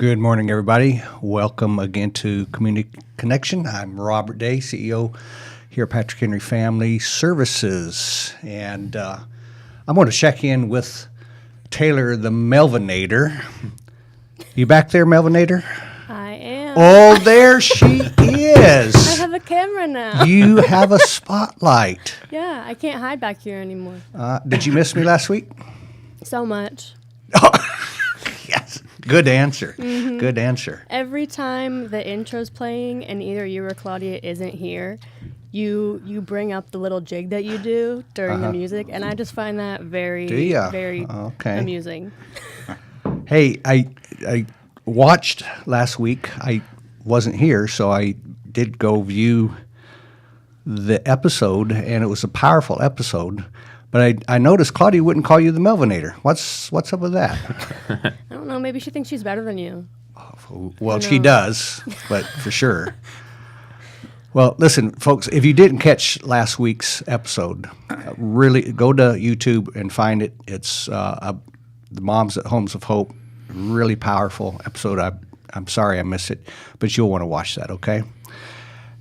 Good morning, everybody. Welcome again to Community Connection. I'm Robert Day, CEO here at Patrick Henry Family Services. And I'm going to check in with Taylor the Melvinator. You back there, Melvinator? I am. Oh, there she is. I have a camera now. You have a spotlight. Yeah, I can't hide back here anymore. Did you miss me last week? So much. Yes. Good answer. Good answer. Every time the intro's playing and either you or Claudia isn't here, you bring up the little jig that you do during the music, and I just find that very, Do ya? very Okay. amusing. Hey, I watched last week. I wasn't here, so I did go view the episode, and it was a powerful episode. But I noticed Claudia wouldn't call you the Melvinator. What's up with that? I don't know, maybe she thinks she's better than you. Well, she does, but for sure. Well, listen, folks, if you didn't catch last week's episode, really go to YouTube and find it. It's the Moms at Homes of Hope. Really powerful episode. I'm sorry I missed it, but you'll want to watch that, okay?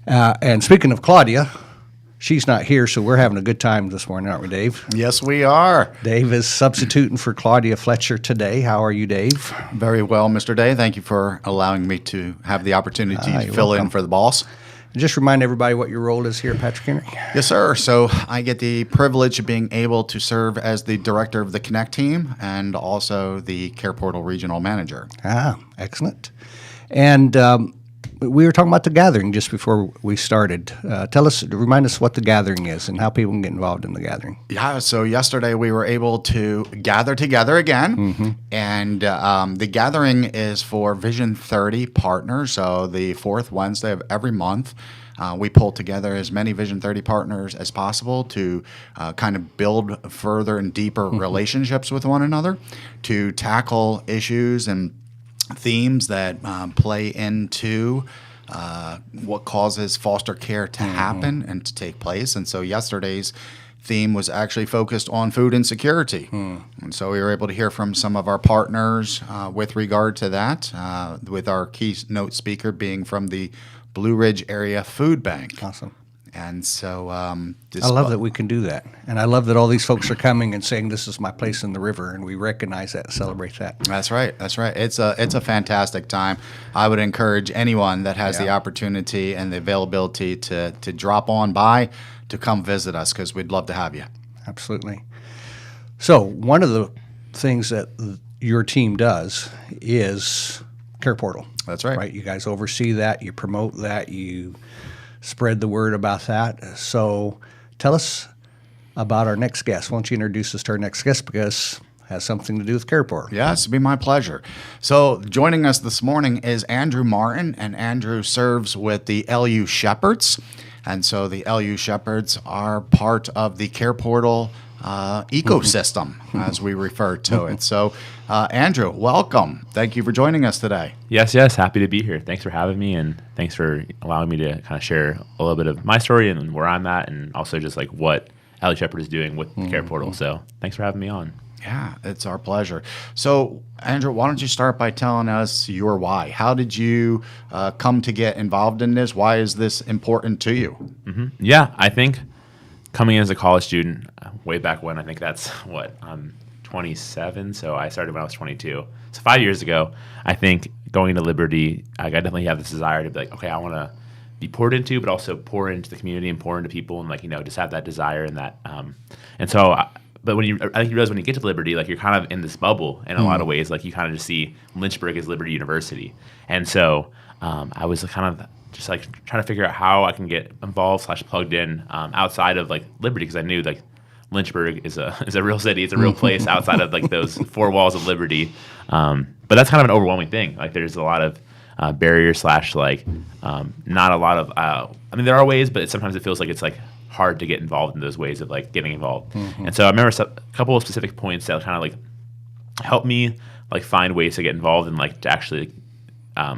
And speaking of Claudia, she's not here, so we're having a good time this morning, aren't we, Dave? Yes, we are. Dave is substituting for Claudia Fletcher today. How are you, Dave? Very well, Mr. Day. Thank you for allowing me to have the opportunity to you're fill welcome. in for the boss. Just remind everybody what your role is here at Patrick Henry. Yes, sir. So I get the privilege of being able to serve as the director of the Connect team and also the Care Portal regional manager. Excellent. And we were talking about the gathering just before we started. Remind us what the gathering is and how people can get involved in the gathering. Yeah, so yesterday we were able to gather together again, and the gathering is for Vision 30 partners. So the fourth Wednesday of every month, we pull together as many Vision 30 partners as possible to kind of build further and deeper relationships with one another, to tackle issues and themes that play into what causes foster care to happen and to take place. And so yesterday's theme was actually focused on food insecurity. And so we were able to hear from some of our partners with regard to that, with our keynote speaker being from the Blue Ridge Area Food Bank. Awesome. And so I love that we can do that. And I love that all these folks are coming and saying, this is my place in the river, and we recognize that and celebrate that. That's right. That's right. It's a fantastic time. I would encourage anyone that has the opportunity and the availability to drop on by to come visit us, because we'd love to have you. Absolutely. So one of the things that your team does is Care Portal. That's right. Right? You guys oversee that. You promote that. You spread the word about that. So tell us about our next guest. Why don't you introduce us to our next guest, because it has something to do with Care Portal. Yes, it'd be my pleasure. So joining us this morning is Andrew Martin, and Andrew serves with the LU Shepherds. And so the LU Shepherds are part of the Care Portal ecosystem, as we refer to it. So, Andrew, welcome. Thank you for joining us today. Yes, happy to be here. Thanks for having me, and thanks for allowing me to kind of share a little bit of my story and where I'm at, and also just like what LU Shepherd is doing with the Care Portal. So thanks for having me on. Yeah, it's our pleasure. So, Andrew, why don't you start by telling us your why? How did you come to get involved in this? Why is this important to you? Yeah, I think coming in as a college student, way back when, I think that's I'm 27, so I started when I was 22. So 5 years ago, I think going to Liberty, I definitely have this desire to be like, okay, I want to be poured into, but also pour into the community and pour into people, and just have that desire and that. And so, but I think you realize when you get to Liberty, like you're kind of in this bubble in a lot of ways. Like you kind of just see Lynchburg as Liberty University, and so I was kind of just like trying to figure out how I can get involved / plugged in outside of like Liberty, because I knew like Lynchburg is a real city, it's a real place outside of like those four walls of Liberty. But that's kind of an overwhelming thing. Like there's a lot of barriers / not a lot of. I mean, there are ways, but sometimes it feels like it's like hard to get involved in those ways of like getting involved. And so I remember a couple of specific points that kind of like helped me like find ways to get involved and like to actually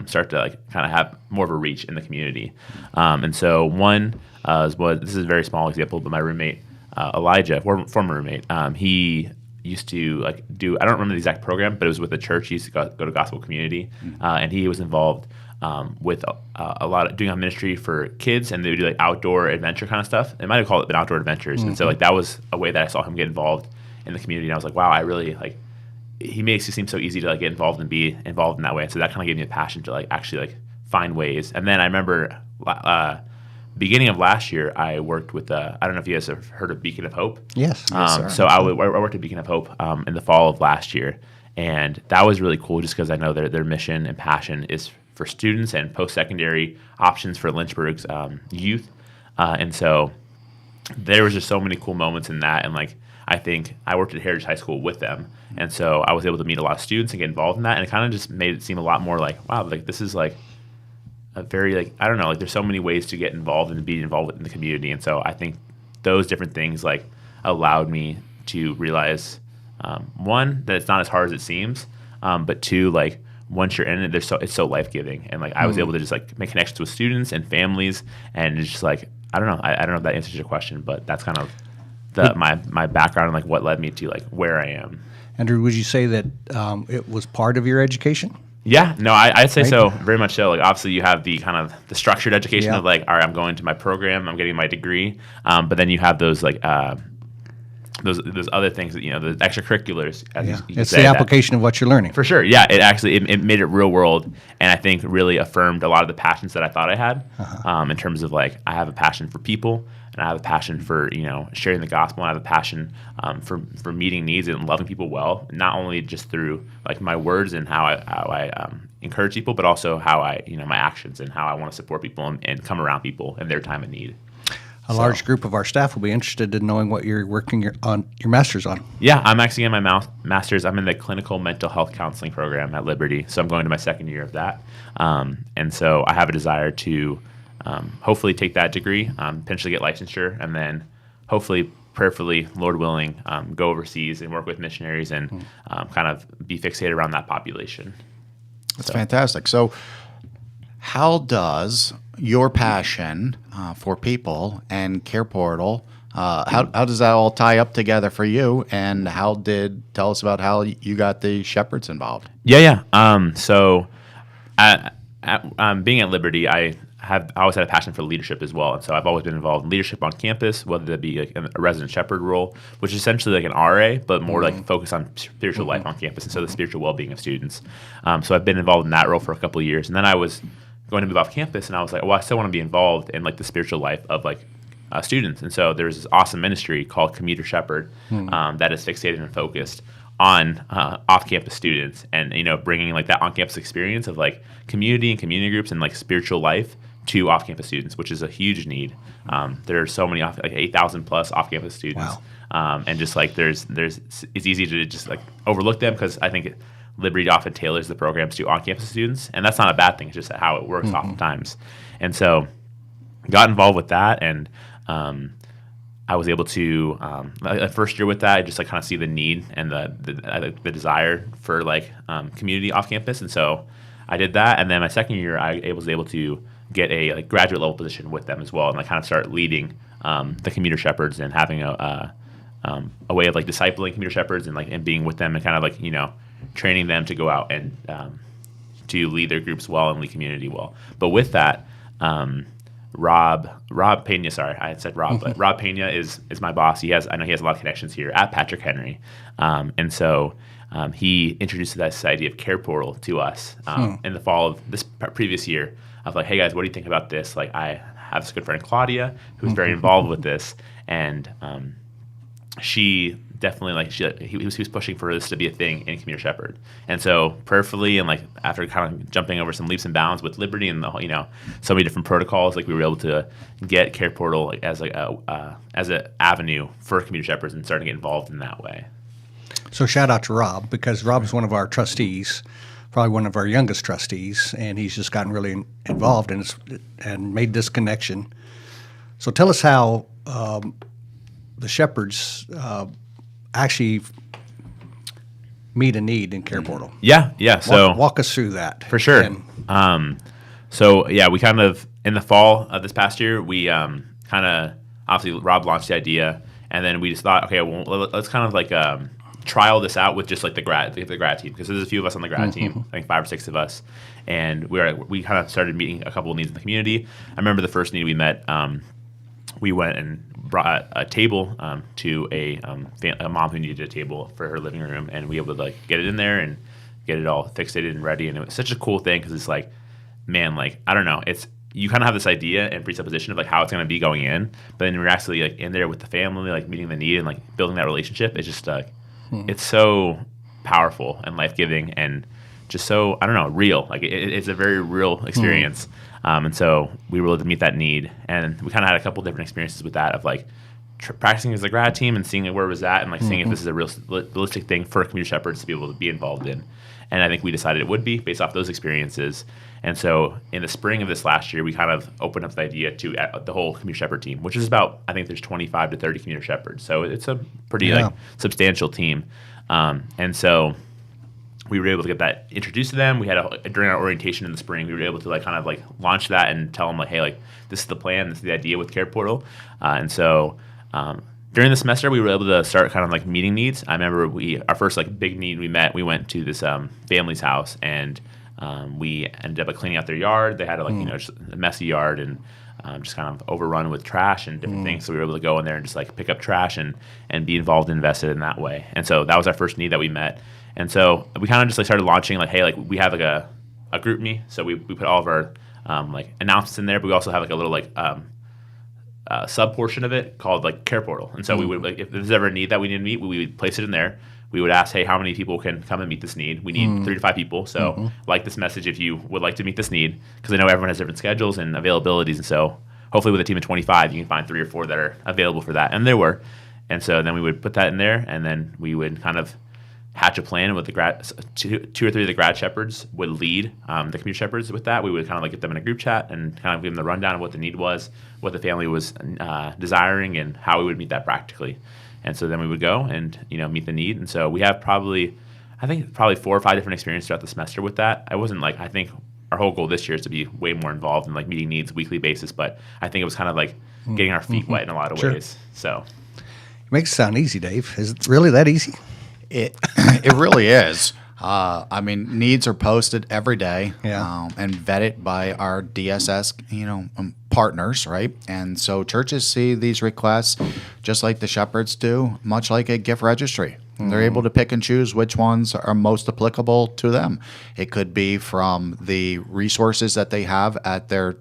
start to like kind of have more of a reach in the community. And so one was this is a very small example, but my roommate Elijah, former roommate, he used to like do. I don't remember the exact program, but it was with the church. He used to go to Gospel Community, and he was involved with a lot of doing a ministry for kids, and they would do like outdoor adventure kind of stuff. They might have called it outdoor adventures, and so like that was a way that I saw him get involved in the community. And I was like, wow, I really like. He makes it seem so easy to like get involved and be involved in that way. And so that kind of gave me a passion to like actually like find ways. And then I remember beginning of last year, I worked with I don't know if you guys have heard of Beacon of Hope. Yes. So I worked at Beacon of Hope in the fall of last year, and that was really cool just because I know their mission and passion is for students and post-secondary options for Lynchburg's youth. And so there was just so many cool moments in that. And like, I think I worked at Heritage High School with them. And so I was able to meet a lot of students and get involved in that. And it kind of just made it seem a lot more like, wow, like this is like a very like, I don't know, like there's so many ways to get involved and be involved in the community. And so I think those different things like allowed me to realize, one, that it's not as hard as it seems. But two, like once you're in it, it's so life-giving. And like I was able to just like make connections with students and families. And it's just like, I don't know. I don't know if that answers your question, but that's kind of my background and like what led me to like where I am. Andrew, would you say that it was part of your education? Yeah, no, I'd say Right. so, very much so. Like obviously you have the kind of the structured education Yeah. of like, all right, I'm going to my program, I'm getting my degree, but then you have those like those other things that, you know, the extracurriculars. As Yeah. you It's say, the that- application of what you're learning. For sure, yeah. It actually it made it real world, and I think really affirmed a lot of the passions that I thought I had. In terms of like, I have a passion for people, and I have a passion for, you know, sharing the gospel, and I have a passion for meeting needs and loving people well, not only just through like my words and how I encourage people, but also how I, you know, my actions and how I want to support people and come around people in their time of need. A large group of our staff will be interested in knowing what you're working on your master's on. Yeah, I'm actually in my master's. I'm in the clinical mental health counseling program at Liberty, so I'm going to my second year of that. And so I have a desire to hopefully take that degree, potentially get licensure, and then hopefully, prayerfully, Lord willing, go overseas and work with missionaries and kind of be fixated around that population. That's fantastic. So, how does your passion for people and Care Portal, how does that all tie up together for you? And tell us about how you got the shepherds involved? Yeah. So, being at Liberty, I always had a passion for leadership as well, and so I've always been involved in leadership on campus, whether that be like a resident shepherd role, which is essentially like an RA, but more like focused on spiritual life on campus, and so the spiritual well-being of students. So I've been involved in that role for a couple of years, and then I was going to move off campus, and I was like, well, I still want to be involved in like the spiritual life of like students, and so there's this awesome ministry called Commuter Shepherd that is fixated and focused on off-campus students, and you know, bringing like that on-campus experience of like community and community groups and like spiritual life to off-campus students, which is a huge need. There are so many like 8,000 plus off-campus students, and just like it's easy to just like overlook them because I think Liberty often tailors the programs to on-campus students, and that's not a bad thing. It's just how it works oftentimes. And so, got involved with that, and I was able to the first year with that, I just like kind of see the need and the desire for like community off campus, and so I did that. And then my second year, I was able to get a like graduate level position with them as well, and I kind of start leading the commuter shepherds and having a way of like discipling commuter shepherds and being with them and kind of like, you know, training them to go out and to lead their groups well and lead community well. But with that, Rob Pena, sorry, I had said Rob, but Rob Pena is my boss. I know he has a lot of connections here at Patrick Henry. And so he introduced this idea of Care Portal to us in the fall of this previous year of like, hey guys, what do you think about this? Like, I have this good friend, Claudia, who's very involved with this. And she definitely he was pushing for this to be a thing in Commuter Shepherd. And so prayerfully and like after kind of jumping over some leaps and bounds with Liberty and the, you know, so many different protocols, like we were able to get Care Portal like, as like as an avenue for Commuter Shepherds and starting to get involved in that way. So shout out to Rob, because Rob is one of our trustees, probably one of our youngest trustees, and he's just gotten really involved and made this connection. So tell us how the shepherds actually meet a need in Care Portal. Yeah. So Walk us through that. for sure. And So yeah, we kind of in the fall of this past year, we kind of obviously Rob launched the idea, and then we just thought, okay, well, let's kind of like trial this out with just like the grad team, because there's a few of us on the grad team, I think 5 or 6 of us, and we kind of started meeting a couple of needs in the community. I remember the first need we met. We went and brought a table to a mom who needed a table for her living room, and we were able to like get it in there and get it all fixated and ready. And it was such a cool thing because it's like, man, like I don't know, it's you kind of have this idea and presupposition of like how it's going to be going in, but then you're actually like in there with the family, like meeting the need and like building that relationship. It's just it's so powerful and life giving and just so I don't know, real. Like it's a very real experience. And so we were able to meet that need, and we kind of had a couple different experiences with that of like practicing as a grad team and seeing where it was at and like seeing if this is a realistic thing for community shepherds to be able to be involved in. And I think we decided it would be based off those experiences. And so in the spring of this last year, we kind of opened up the idea to the whole community shepherd team, which is about, I think there's 25 to 30 community shepherds. So it's a pretty like substantial team. And so we were able to get that introduced to them. We had during our orientation in the spring, we were able to like kind of like launch that and tell them like, hey, like this is the plan, this is the idea with Care Portal. And so during the semester, we were able to start kind of like meeting needs. I remember our first like big need we met, we went to this family's house, and we ended up like, cleaning out their yard. They had like just a messy yard and just kind of overrun with trash and different things. So we were able to go in there and just like pick up trash and be involved and invested in that way. And so that was our first need that we met. And so we kind of just like started launching like, hey, like we have like a group me. So we put all of our like announcements in there, but we also have like a little like sub portion of it called like Care Portal. And so we would like if there's ever a need that we need to meet, we would place it in there. We would ask, hey, how many people can come and meet this need? We need 3 to 5 people. So like this message if you would like to meet this need, because I know everyone has different schedules and availabilities. And so hopefully with a team of 25, you can find 3 or 4 that are available for that. And there were. And so then we would put that in there, and then we would kind of hatch a plan with the two or three of the grad shepherds would lead the community shepherds with that. We would kind of like get them in a group chat and kind of give them the rundown of what the need was, what the family was desiring, and how we would meet that practically. And so then we would go and meet the need. And so we have probably 4 or 5 different experiences throughout the semester with that. I think our whole goal this year is to be way more involved in like meeting needs weekly basis, but I think it was kind of like getting our feet wet in a lot of ways. So it makes it sound easy, Dave. Is it really that easy? It really is. I mean, needs are posted every day and vetted by our DSS, partners, right? And so churches see these requests just like the shepherds do, much like a gift registry. They're able to pick and choose which ones are most applicable to them. It could be from the resources that they have at their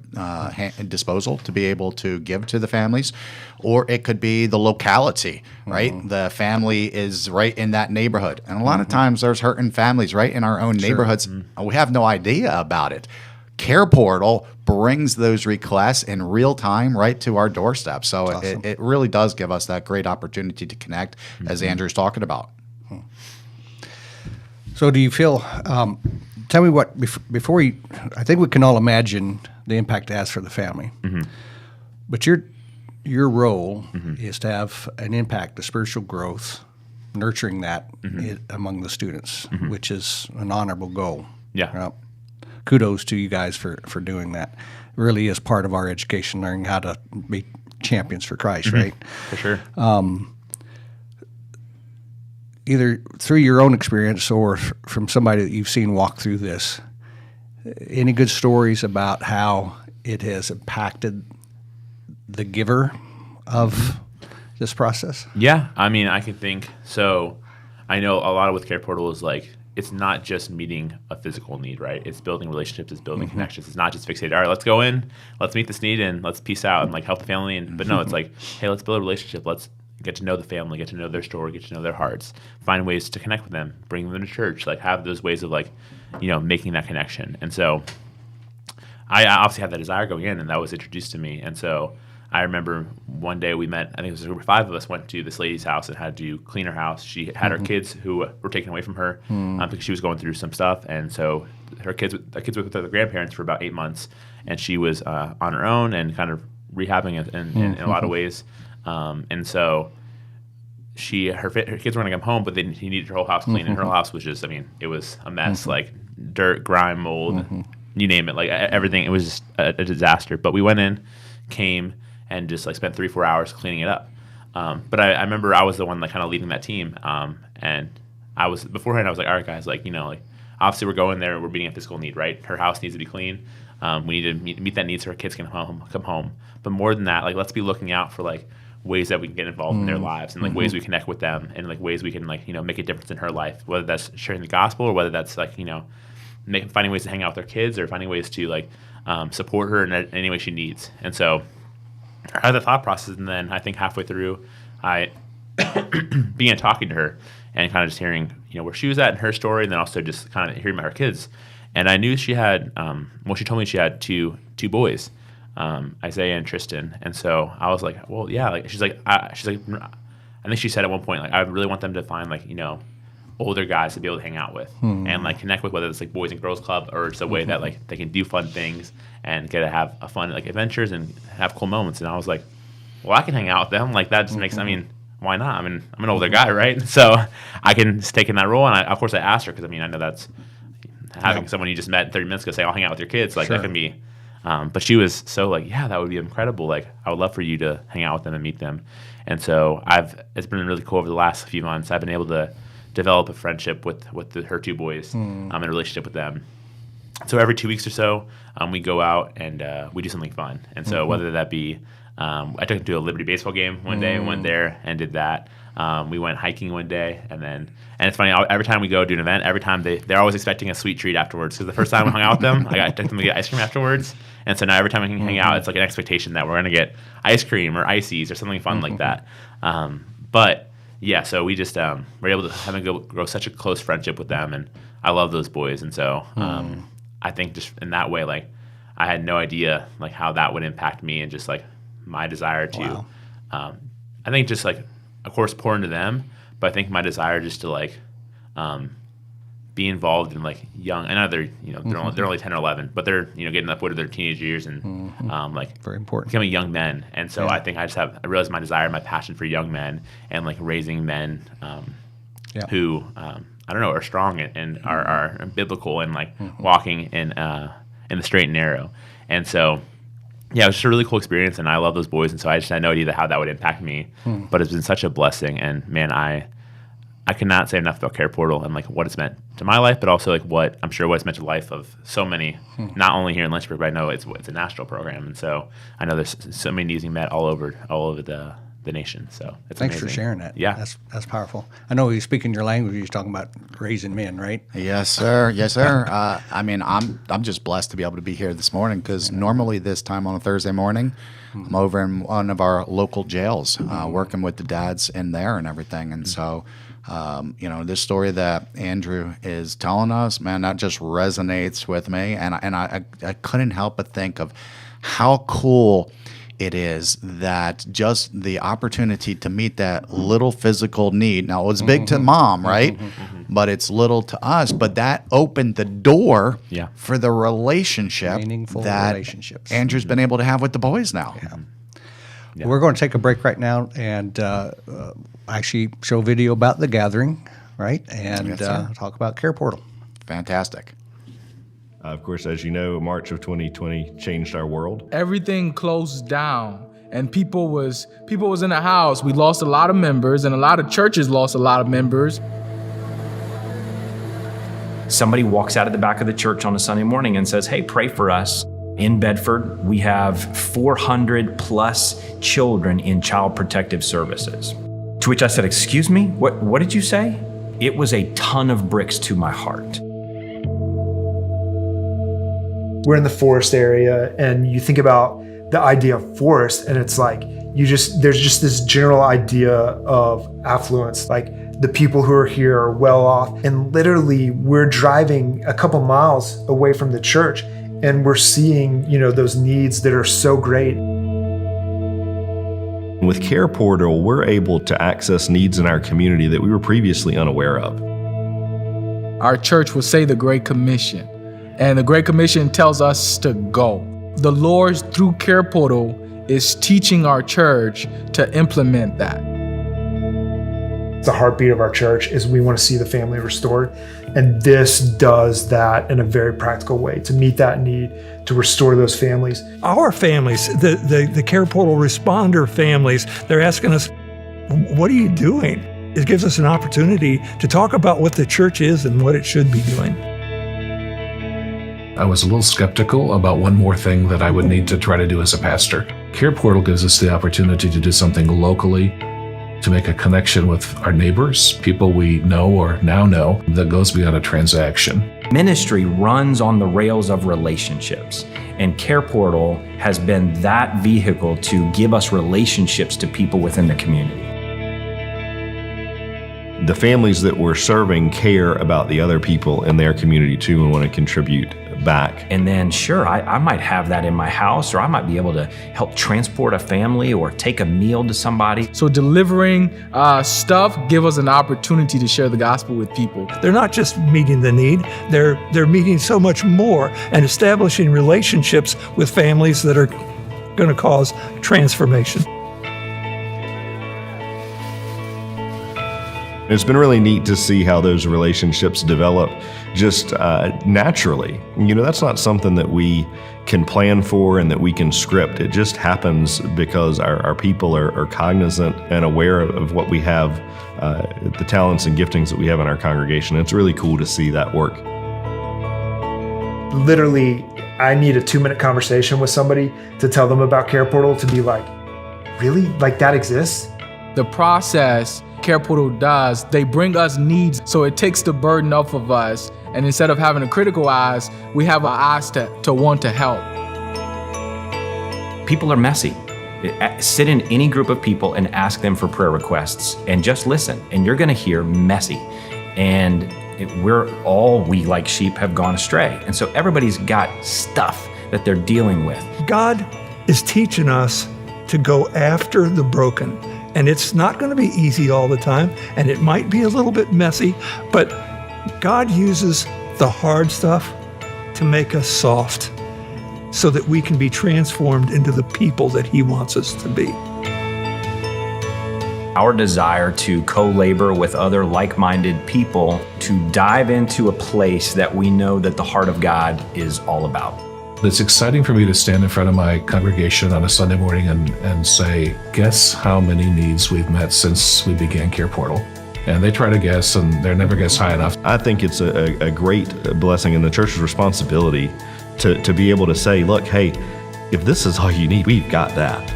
disposal to be able to give to the families, or it could be the locality, right? The family is right in that neighborhood. And a lot of times there's hurting families right in our own neighborhoods. We have no idea about it. Care Portal brings those requests in real time right to our doorstep. So awesome. it really does give us that great opportunity to connect, as Andrew's talking about. So do you feel, tell me what, before you, I think we can all imagine the impact it has for the family. But your role is to have an impact, the spiritual growth, nurturing that among the students, which is an honorable goal. Yeah. Kudos to you guys for doing that. It really is part of our education, learning how to be champions for Christ, right? For sure. Either through your own experience or from somebody that you've seen walk through this, any good stories about how it has impacted the giver of this process? Yeah, I mean, I can think. So I know a lot of with Care Portal is like, it's not just meeting a physical need, right? It's building relationships, it's building connections. It's not just fixated, all right, let's go in, let's meet this need, and let's peace out and like help the family. But no, it's like, hey, let's build a relationship. Let's get to know the family, get to know their story, get to know their hearts, find ways to connect with them, bring them to church, like have those ways of like, making that connection. And so I obviously had that desire going in, and that was introduced to me. And so I remember one day we met, I think it was a group of 5 of us, went to this lady's house and had to clean her house. She had her kids who were taken away from her because she was going through some stuff. And so the kids were with their grandparents for about 8 months, and she was on her own and kind of rehabbing it in a lot of ways. And so her kids were going to come home, but then he needed her whole house cleaned. And her whole house was just, it was a mess, like dirt, grime, mold, you name it, like everything. It was just a disaster. But we went in, came, and just like spent 3-4 hours cleaning it up. But I remember I was the one like kind of leading that team, And beforehand, I was like, all right, guys, like, like, obviously we're going there, we're meeting a physical need, right? Her house needs to be clean. We need to meet that need so her kids can come home. But more than that, like, let's be looking out for like ways that we can get involved in their lives, and like ways we connect with them, and like ways we can like make a difference in her life, whether that's sharing the gospel or whether that's like finding ways to hang out with their kids or finding ways to like support her in any way she needs. And so I had the thought process, and then I think halfway through I began talking to her and kind of just hearing where she was at in her story, and then also just kind of hearing about her kids. And I knew she had she told me she had two boys, Isaiah and Tristan. And so I was like, well, yeah, like she's like I think she said at one point, like, I really want them to find like older guys to be able to hang out with and like connect with, whether it's like Boys and Girls Club or it's a way that like they can do fun things and get to have a fun like adventures and have cool moments. And I was like, well, I can hang out with them. Like that just makes, I mean, why not? I mean, I'm an older guy, right? So I can take in that role. And of course I asked her, because I mean, I know that's having someone you just met 30 minutes ago say, I'll hang out with your kids. Like that can be, but she was so like, yeah, that would be incredible. Like I would love for you to hang out with them and meet them. And so it's been really cool over the last few months. I've been able to develop a friendship with her two boys, and a relationship with them. So every 2 weeks or so, we go out and we do something fun. And so whether that be, I took them to a Liberty baseball game one day and went there and did that. We went hiking one day, and it's funny, every time we go do an event, every time they're always expecting a sweet treat afterwards. Because the first time we hung out with them, I took them to get ice cream afterwards. And so now every time we can hang out, it's like an expectation that we're going to get ice cream or ices or something fun like that. But yeah, so we just were able to grow such a close friendship with them, and I love those boys. And so I think just in that way, like I had no idea like how that would impact me, and just like my desire to, I think just like, of course, pour into them, but I think my desire just to like be involved in like young, I know they're only 10 or 11, but they're getting up to their teenage years and like very important, becoming young men. And so I think I realized my desire, my passion for young men and like raising men who I don't know, are strong and are biblical and like walking in the straight and narrow. And so yeah, it was just a really cool experience, and I love those boys. And so I just had no idea how that would impact me, but it's been such a blessing. And man, I cannot say enough about Care Portal and like what it's meant to my life, but also like what it's meant to the life of so many, not only here in Lynchburg, but I know it's a national program. And so I know there's so many needs being met all over the nation. So it's Thanks amazing. for sharing that. Yeah. That's powerful. I know you speak in your language, you're talking about raising men, right? Yes, sir. Yes, sir. I mean, I'm just blessed to be able to be here this morning, because normally this time on a Thursday morning, I'm over in one of our local jails, working with the dads in there and everything. And so, this story that Andrew is telling us, man, that just resonates with me. And I couldn't help but think of how cool it is that just the opportunity to meet that little physical need. Now, it was big to mom, right? But it's little to us. But that opened the door for the relationship Meaningful that relationships. Andrew's been able to have with the boys now. Yeah. We're going to take a break right now and actually show a video about the gathering, right? And Yes, sir. talk about Care Portal. Fantastic. Of course, as you know, March of 2020 changed our world. Everything closed down, and people was in the house. We lost a lot of members, and a lot of churches lost a lot of members. Somebody walks out of the back of the church on a Sunday morning and says, hey, pray for us. In Bedford, we have 400 plus children in child protective services. To which I said, excuse me, what did you say? It was a ton of bricks to my heart. We're in the forest area, and you think about the idea of forest, and it's like there's just this general idea of affluence, like the people who are here are well off. And literally we're driving a couple miles away from the church, and we're seeing, those needs that are so great. With Care Portal, we're able to access needs in our community that we were previously unaware of. Our church will say the Great Commission, and the Great Commission tells us to go. The Lord, through Care Portal, is teaching our church to implement that. The heartbeat of our church is we want to see the family restored. And this does that in a very practical way, to meet that need, to restore those families. Our families, the Care Portal responder families, they're asking us, what are you doing? It gives us an opportunity to talk about what the church is and what it should be doing. I was a little skeptical about one more thing that I would need to try to do as a pastor. Care Portal gives us the opportunity to do something locally, to make a connection with our neighbors, people we know or now know, that goes beyond a transaction. Ministry runs on the rails of relationships, and Care Portal has been that vehicle to give us relationships to people within the community. The families that we're serving care about the other people in their community too and want to contribute back. And then, sure, I might have that in my house, or I might be able to help transport a family or take a meal to somebody. So delivering stuff give us an opportunity to share the gospel with people. They're not just meeting the need, they're meeting so much more and establishing relationships with families that are going to cause transformation. It's been really neat to see how those relationships develop just naturally. You know, that's not something that we can plan for and that we can script. It just happens because our people are cognizant and aware of what we have, the talents and giftings that we have in our congregation. It's really cool to see that work. Literally, I need a 2-minute conversation with somebody to tell them about Care Portal to be like, really? Like that exists? The process Care Portal does, they bring us needs, so it takes the burden off of us. And instead of having a critical eyes, we have our eyes to want to help. People are messy. Sit in any group of people and ask them for prayer requests and just listen, and you're gonna hear messy. And we like sheep have gone astray. And so everybody's got stuff that they're dealing with. God is teaching us to go after the broken. And it's not going to be easy all the time, and it might be a little bit messy, but God uses the hard stuff to make us soft so that we can be transformed into the people that He wants us to be. Our desire to co-labor with other like-minded people, to dive into a place that we know that the heart of God is all about. It's exciting for me to stand in front of my congregation on a Sunday morning and say, guess how many needs we've met since we began Care Portal? And they try to guess, and they never guess high enough. I think it's a great blessing in the church's responsibility to be able to say, look, hey, if this is all you need, we've got that.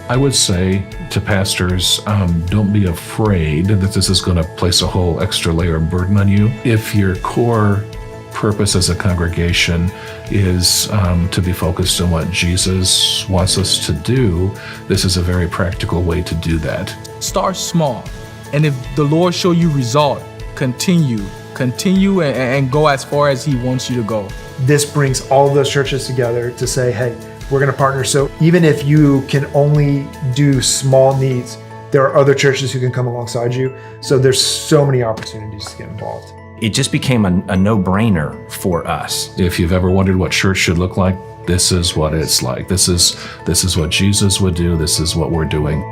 I would say to pastors, don't be afraid that this is going to place a whole extra layer of burden on you. If your core purpose as a congregation is to be focused on what Jesus wants us to do, this is a very practical way to do that. Start small, and if the Lord show you result, continue and go as far as He wants you to go. This brings all of those churches together to say, hey, we're going to partner. So even if you can only do small needs, there are other churches who can come alongside you. So there's so many opportunities to get involved. It just became a no-brainer for us. If you've ever wondered what church should look like, this is what it's like. This is what Jesus would do. This is what we're doing.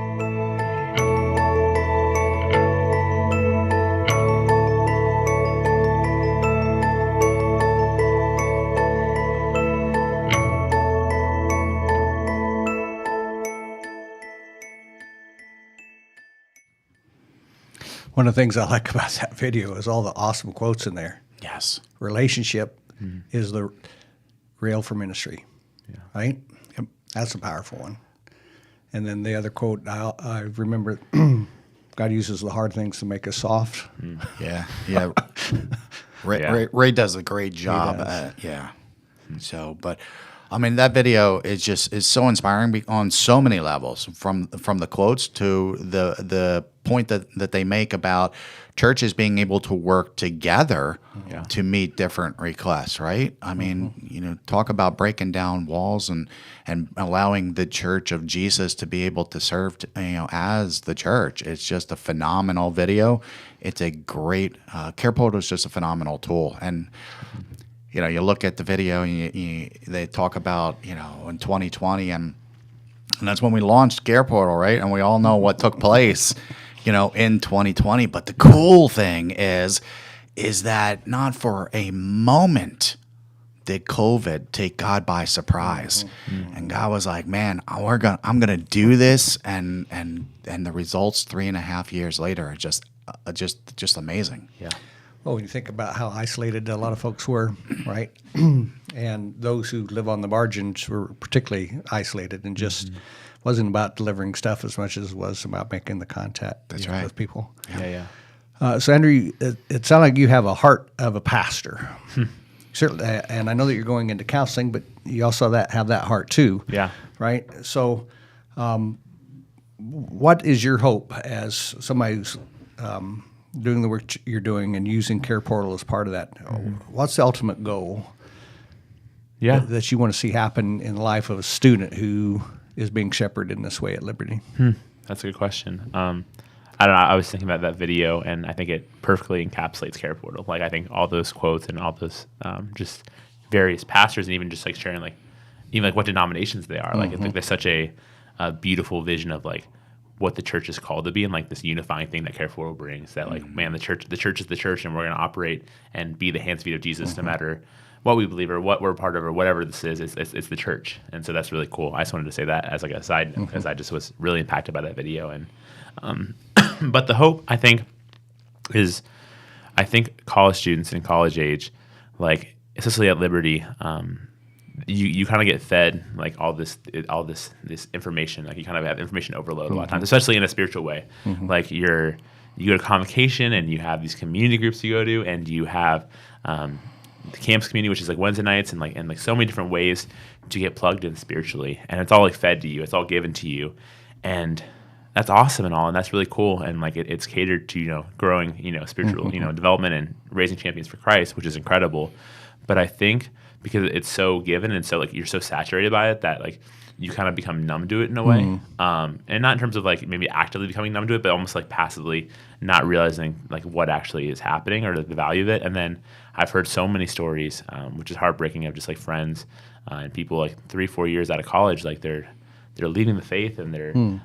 One of the things I like about that video is all the awesome quotes in there. Yes. Relationship is the rail for ministry, right? Yep. That's a powerful one. And then the other quote, I remember, God uses the hard things to make us soft. Yeah. Ray does a great job. So, but I mean, that video is so inspiring on so many levels, from the quotes to the point that they make about churches being able to work together to meet different requests, right? I mean, talk about breaking down walls and allowing the church of Jesus to be able to serve, as the church. It's just a phenomenal video. It's a great, Care Portal is just a phenomenal tool. And you look at the video and they talk about, in 2020, and that's when we launched Care Portal, right? And we all know what took place, in 2020. But the cool thing is that not for a moment did COVID take God by surprise? And God was like, man, I'm gonna do this, and the results 3.5 years later are just amazing. Yeah. Well, when you think about how isolated a lot of folks were, right? And those who live on the margins were particularly isolated, and just wasn't about delivering stuff as much as it was about making the contact right. with people. Yeah. So, Andrew, it sounds like you have a heart of a pastor. Certainly, and I know that you're going into counseling, but you also have that heart too. Yeah. Right? So, what is your hope as somebody who's doing the work you're doing and using Care Portal as part of that? What's the ultimate goal that you want to see happen in the life of a student who is being shepherded in this way at Liberty? That's a good question. I don't know. I was thinking about that video, and I think it perfectly encapsulates Care Portal. Like, I think all those quotes and all those just various pastors, and even just like sharing, like, even like what denominations they are. Like, I think there's such a beautiful vision of like what the church is called to be, and like this unifying thing that Care Portal brings. That like, man, the church is the church, and we're going to operate and be the hands and feet of Jesus, no matter what we believe or what we're part of or whatever this is. It's the church, and so that's really cool. I just wanted to say that as like a side note, because I just was really impacted by that video. And but the hope, I think, is college students and college age, like especially at Liberty, you kind of get fed like all this information. Like, you kind of have information overload a lot of times, especially in a spiritual way. Like, you go to convocation, and you have these community groups you go to, and you have the campus community, which is like Wednesday nights, and like so many different ways to get plugged in spiritually, and it's all like fed to you, it's all given to you, and that's awesome and all, and that's really cool, and like it's catered to growing spiritual development and raising champions for Christ, which is incredible. But I think because it's so given, and so like you're so saturated by it, that like you kind of become numb to it in a way, and not in terms of like maybe actively becoming numb to it, but almost like passively not realizing like what actually is happening or the value of it. And then I've heard so many stories, which is heartbreaking, of just like friends and people like 3-4 years out of college, like they're leaving the faith, and they're they're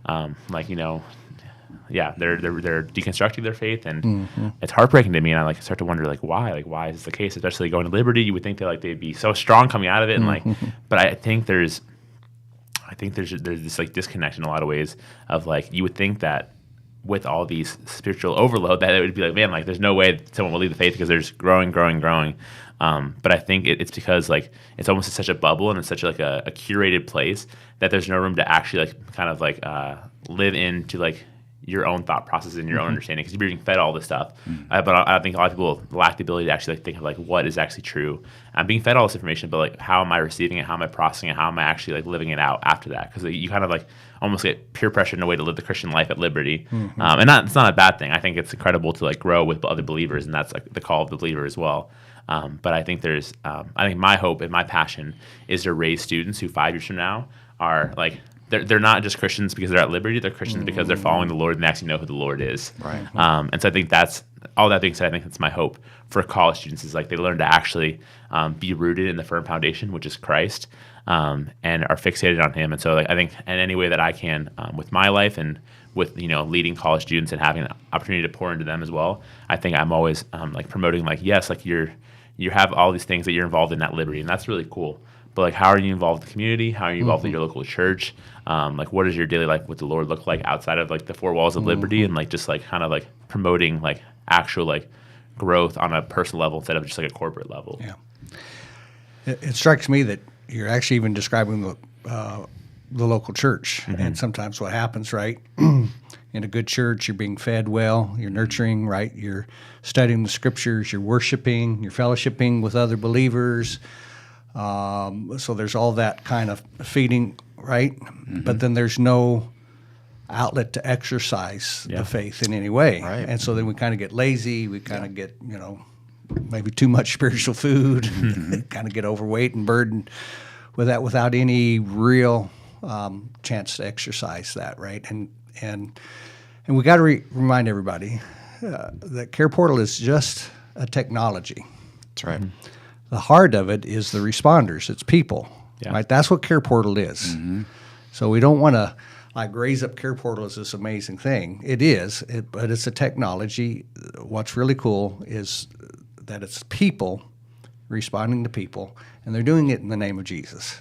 deconstructing their faith, and it's heartbreaking to me. And I like start to wonder like why is this the case? Especially going to Liberty, you would think that like they'd be so strong coming out of it, and like, but I think there's this like disconnect in a lot of ways of like, you would think that with all these spiritual overload that it would be like, man, like there's no way someone will leave the faith because there's growing. But I think it's because like it's almost such a bubble, and it's such like a curated place that there's no room to actually like kind of like live into like your own thought process and your own understanding, because you're being fed all this stuff. But I think a lot of people lack the ability to actually like think of like what is actually true. I'm being fed all this information, but like how am I receiving it? How am I processing it? How am I actually like living it out after that? Because you kind of like almost get peer pressured in a way to live the Christian life at Liberty. And it's not a bad thing. I think it's incredible to like grow with other believers, and that's like the call of the believer as well. But I think I think my hope and my passion is to raise students who 5 years from now are like, they're not just Christians because they're at Liberty. They're Christians because they're following the Lord and they actually know who the Lord is. Right. And so I think that's all that being said. I think that's my hope for college students, is like they learn to actually be rooted in the firm foundation, which is Christ, and are fixated on Him. And so like I think in any way that I can with my life and with leading college students and having an opportunity to pour into them as well, I think I'm always like promoting like, yes, like you have all these things that you're involved in at Liberty, and that's really cool. But like, how are you involved in the community? How are you involved in your local church? Like, what does your daily life with the Lord look like outside of like the four walls of Liberty, and like just like kind of like promoting like actual like growth on a personal level instead of just like a corporate level. Yeah. It strikes me that you're actually even describing the local church, and sometimes what happens, right? In a good church, you're being fed well, you're nurturing, right? You're studying the scriptures, you're worshiping, you're fellowshipping with other believers. So there's all that kind of feeding, right? But then there's no outlet to exercise the faith in any way. Right. And so then we kind of get lazy, we kind of get, maybe too much spiritual food, kind of get overweight and burdened with that without any real chance to exercise that, right? And we got to remind everybody that Care Portal is just a technology. That's right. The heart of it is the responders. It's people, right? That's what Care Portal is. So we don't want to like raise up Care Portal as this amazing thing. It is, but it's a technology. What's really cool is that it's people responding to people, and they're doing it in the name of Jesus.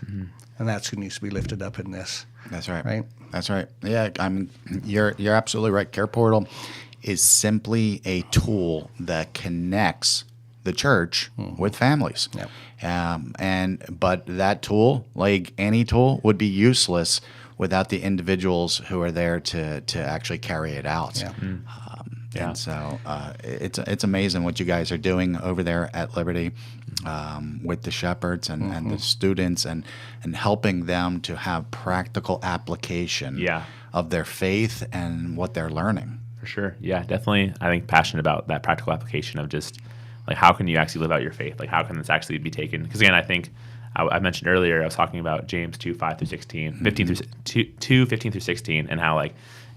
And that's who needs to be lifted up in this. That's right. Right? That's right. Yeah, I mean, you're absolutely right. Care Portal is simply a tool that connects the church with families. Yep. But that tool, like any tool, would be useless without the individuals who are there to actually carry it out. Yeah. And so it's amazing what you guys are doing over there at Liberty with the shepherds and the students and helping them to have practical application of their faith and what they're learning. For sure. Yeah, definitely. I think passionate about that practical application of just like how can you actually live out your faith? Like how can this actually be taken? Because again, I think I mentioned earlier, I was talking about James 2:5-16, 15 through 16, and how like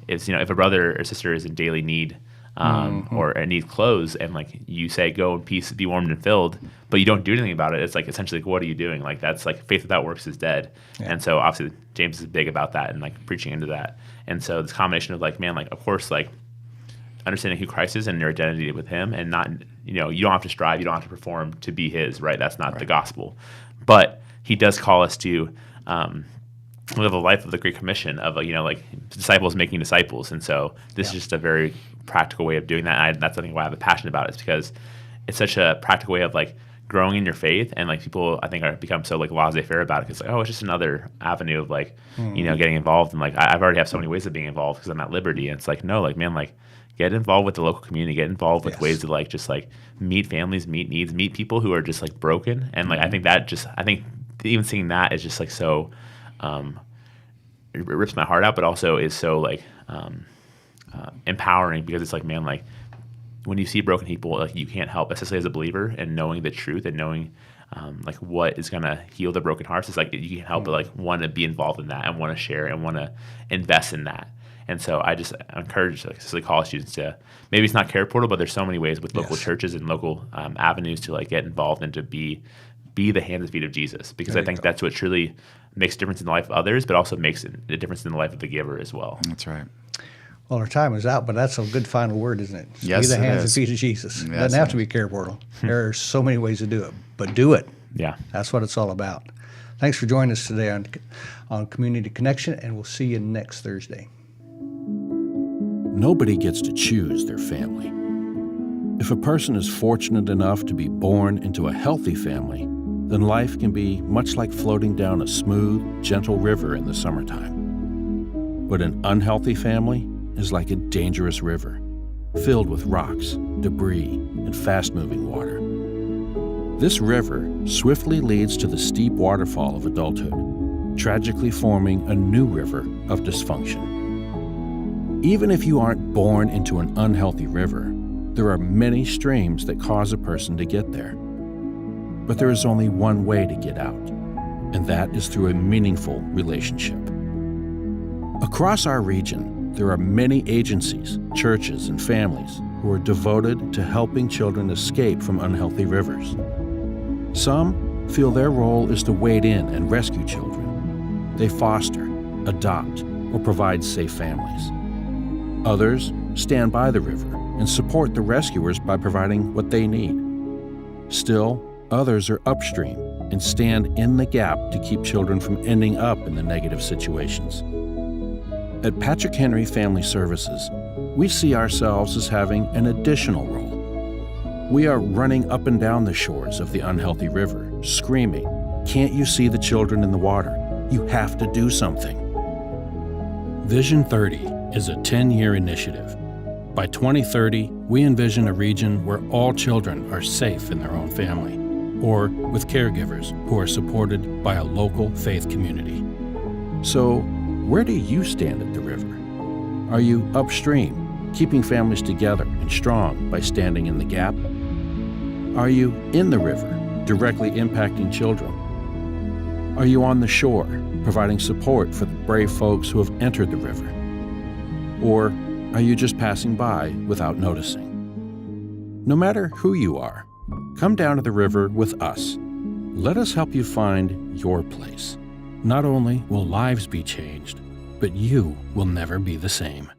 if a brother or sister is in daily need or needs clothes, and like you say go in peace, be warmed and filled, but you don't do anything about it, it's like essentially like, what are you doing? Like that's like faith without works is dead. And so obviously James is big about that and like preaching into that. And so this combination of like, man, like of course like understanding who Christ is and your identity with him, and not, you don't have to strive, you don't have to perform to be his, right? That's not the gospel. But he does call us to live a life of the Great Commission of, like disciples making disciples. And so this is just a very practical way of doing that. And that's something why I have a passion about it, is because it's such a practical way of like growing in your faith. And like people, I think, are become so like laissez-faire about it. Because like, it's just another avenue of like, getting involved. And like, I've already have so many ways of being involved because I'm at Liberty. And it's like, no, like, man, like, get involved with the local community, get involved with ways to like just like meet families, meet needs, meet people who are just like broken. And like I think even seeing that is just like so it rips my heart out, but also is so like empowering, because it's like, man, like when you see broken people, like you can't help, especially as a believer, and knowing the truth and knowing like what is gonna heal the broken hearts. It's like you can't help but like want to be involved in that and want to share and want to invest in that. And so I just encourage especially college students to, maybe it's not Care Portal, but there's so many ways with local churches and local avenues to like get involved and to be the hands and feet of Jesus, because I think that's what truly makes a difference in the life of others, but also makes a difference in the life of the giver as well. That's right. Well, our time is out, but that's a good final word, isn't it? Yes, be the it hands is. and feet of Jesus. It Yes, doesn't have it to be Care Portal. There are so many ways to do it, but do it. Yeah. That's what it's all about. Thanks for joining us today on Community Connection, and we'll see you next Thursday. Nobody gets to choose their family. If a person is fortunate enough to be born into a healthy family, then life can be much like floating down a smooth, gentle river in the summertime. But an unhealthy family is like a dangerous river, filled with rocks, debris, and fast-moving water. This river swiftly leads to the steep waterfall of adulthood, tragically forming a new river of dysfunction. Even if you aren't born into an unhealthy river, there are many streams that cause a person to get there. But there is only one way to get out, and that is through a meaningful relationship. Across our region, there are many agencies, churches, and families who are devoted to helping children escape from unhealthy rivers. Some feel their role is to wade in and rescue children. They foster, adopt, or provide safe families. Others stand by the river and support the rescuers by providing what they need. Still, others are upstream and stand in the gap to keep children from ending up in the negative situations. At Patrick Henry Family Services, we see ourselves as having an additional role. We are running up and down the shores of the unhealthy river, screaming, "Can't you see the children in the water? You have to do something." Vision 30 is a 10-year initiative. By 2030, we envision a region where all children are safe in their own family, or with caregivers who are supported by a local faith community. So, where do you stand at the river? Are you upstream, keeping families together and strong by standing in the gap? Are you in the river, directly impacting children? Are you on the shore, providing support for the brave folks who have entered the river? Or are you just passing by without noticing? No matter who you are, come down to the river with us. Let us help you find your place. Not only will lives be changed, but you will never be the same.